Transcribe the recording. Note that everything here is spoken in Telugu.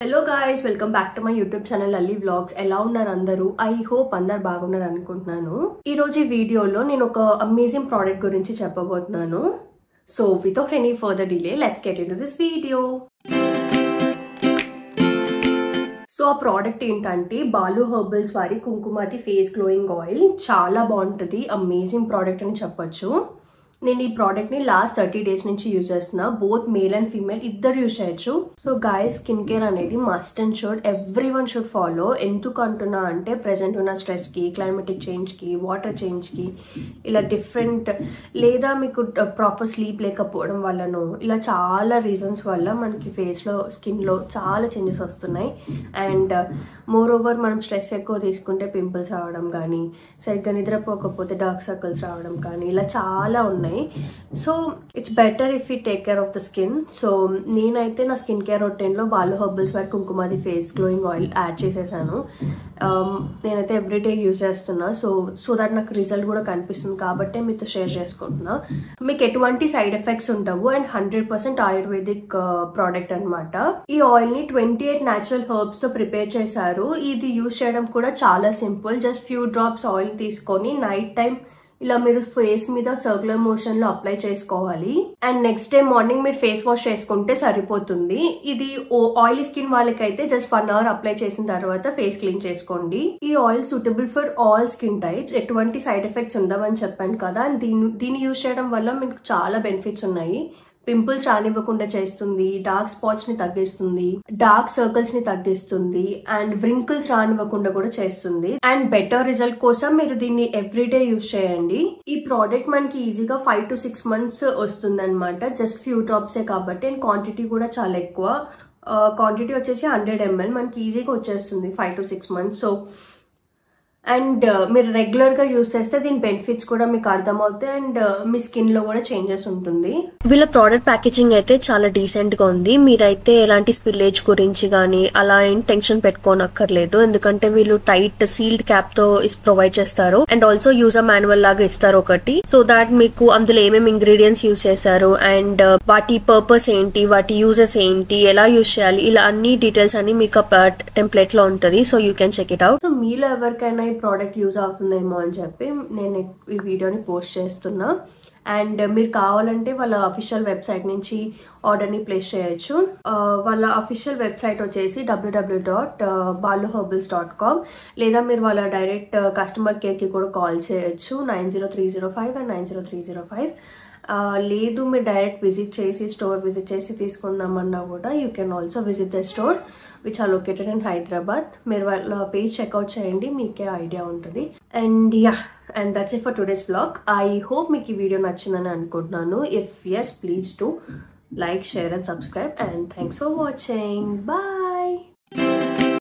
Hello guys, welcome back to my YouTube channel Lalli Vlogs. ఎలా ఉన్నారు అందరూ? I hope అందరు బాగున్నారు అనుకుంటున్నాను. ఈ రోజు ఈ వీడియోలో నేను ఒక అమేజింగ్ ప్రోడక్ట్ గురించి చెప్పబోతున్నాను. So without any further delay, let's get into this video. So ఆ ప్రోడక్ట్ ఏంటంటే బాలు హెర్బల్స్ వారి కుంకుమాది ఫేస్ గ్లోయింగ్ ఆయిల్. చాలా బాగుంటుంది, అమేజింగ్ ప్రోడక్ట్ అని చెప్పొచ్చు. నేను ఈ ప్రోడక్ట్ని లాస్ట్ 30 days నుంచి యూజ్ చేస్తున్నా. బోత్ మేల్ అండ్ ఫీమేల్ ఇద్దరు యూజ్ చేయొచ్చు. సో గాయస్, స్కిన్ కేర్ అనేది must and should every one should follow. ఎందుకు అంటున్నా అంటే ప్రెసెంట్ ఉన్న స్ట్రెస్కి, క్లైమేటిక్ చేంజ్కి, వాటర్ చేంజ్కి, ఇలా డిఫరెంట్ లేదా మీకు ప్రాపర్ స్లీప్ లేకపోవడం వల్లనో ఇలా చాలా రీజన్స్ వల్ల మనకి ఫేస్లో, స్కిన్లో చాలా చేంజెస్ వస్తున్నాయి. అండ్ మోర్ ఓవర్ మనం స్ట్రెస్ ఎక్కువ తీసుకుంటే పింపుల్స్ రావడం కానీ, సరిగ్గా నిద్రపోకపోతే డార్క్ సర్కిల్స్ రావడం కానీ ఇలా చాలా ఉన్నాయి. So it's better if you take care of the skin. So నేనైతే నా స్కిన్ కేర్ రొటీన్లో బాలు హెర్బల్స్ వారి Kumkumadi face glowing oil add చేసేసాను. నేనైతే ఎవ్రీడే యూజ్ చేస్తున్నా. సో దట్ నాకు రిజల్ట్ కూడా కనిపిస్తుంది కాబట్టి మీతో షేర్ చేసుకుంటున్నా. మీకు ఎటువంటి సైడ్ ఎఫెక్ట్స్ ఉండవు అండ్ 100% ఆయుర్వేదిక్ ప్రోడక్ట్ అనమాట. ఈ ఆయిల్ ని 28 న్యాచురల్ హెర్బ్స్ తో ప్రిపేర్ చేశారు. ఇది యూజ్ చేయడం కూడా చాలా simple. Just few drops oil తీసుకొని నైట్ టైం ఇలా మీరు ఫేస్ మీద సర్క్యులర్ మోషన్ లో అప్లై చేసుకోవాలి. అండ్ నెక్స్ట్ డే మార్నింగ్ మీరు ఫేస్ వాష్ చేసుకుంటే సరిపోతుంది. ఇది ఆయిలీ స్కిన్ వాళ్ళకైతే జస్ట్ 1 hour అప్లై చేసిన తర్వాత ఫేస్ క్లీన్ చేసుకోండి. ఈ oil suitable for all skin types. ఎటువంటి సైడ్ ఎఫెక్ట్స్ ఉండవని చెప్పాను కదా. దీన్ని యూజ్ చేయడం వల్ల మీకు చాలా బెనిఫిట్స్ ఉన్నాయి. పింపుల్స్ రానివ్వకుండా చేస్తుంది, డార్క్ స్పాట్స్ ని తగ్గిస్తుంది, డార్క్ సర్కిల్స్ ని తగ్గిస్తుంది, అండ్ వ్రింకిల్స్ రానివ్వకుండా కూడా చేస్తుంది. అండ్ బెటర్ రిజల్ట్ కోసం మీరు దీన్ని ఎవ్రీడే యూజ్ చేయండి. ఈ ప్రోడక్ట్ మనకి ఈజీగా 5 to 6 months వస్తుంది అనమాట. జస్ట్ ఫ్యూ డ్రాప్సే కాబట్టి. అండ్ క్వాంటిటీ కూడా చాలా ఎక్కువ. క్వాంటిటీ వచ్చేసి 100 ml మనకి ఈజీగా వచ్చేస్తుంది 5 to 6 months. సో అండ్ మీరు రెగ్యులర్ గా యూజ్ చేస్తే దీని బెనిఫిట్స్ కూడా మీకు అర్థమవుతాయి. అండ్ మీ స్కిన్ లో కూడా చేంజెస్ ఉంటుంది. వీళ్ళ ప్రోడక్ట్ ప్యాకేజింగ్ అయితే చాలా డీసెంట్ గా ఉంది. మీరైతే ఎలాంటి స్పిల్లేజ్ గురించి కానీ అలా ఏం టెన్షన్ పెట్టుకోనక్కర్లేదు. ఎందుకంటే వీళ్ళు టైట్ సీల్డ్ క్యాప్ తో ప్రొవైడ్ చేస్తారు. అండ్ ఆల్సో యూజర్ మాన్యువల్ లాగా ఇస్తారు ఒకటి. సో దాట్ మీకు అందులో ఏమేమి ఇంగ్రీడియంట్స్ యూజ్ చేశారు అండ్ వాటి పర్పస్ ఏంటి, వాటి యూజెస్ ఏంటి, ఎలా యూజ్ చేయాలి, ఇలా అన్ని డీటెయిల్స్ అన్ని మీకు టెంప్లెట్ లో ఉంటుంది. So you can check it out. So మీలో ఎవరికైనా ప్రోడక్ట్ యూజ్ అవుతుందేమో అని చెప్పి నేను ఈ వీడియోని పోస్ట్ చేస్తున్నా. అండ్ మీరు కావాలంటే వాళ్ళ అఫీషియల్ వెబ్సైట్ నుంచి ఆర్డర్ని ప్లేస్ చేయొచ్చు. వాళ్ళ అఫీషియల్ వెబ్సైట్ వచ్చేసి www.baluherbals.com. లేదా మీరు వాళ్ళ డైరెక్ట్ కస్టమర్ కేర్కి కూడా కాల్ చేయొచ్చు 90305 and 90305. లేదు మీరు డైరెక్ట్ స్టోర్ విజిట్ చేసి తీసుకుందామన్నా కూడా you can also visit the stores which are located in Hyderabad. మీరు వాళ్ళ పేజ్ చెక్అవుట్ చేయండి, మీకే ఐడియా ఉంటుంది. And and that's it for today's vlog. I hope మీకు ఈ వీడియో నచ్చిందని అనుకుంటున్నాను. If yes, please do like, share and subscribe, and thanks for watching. Bye.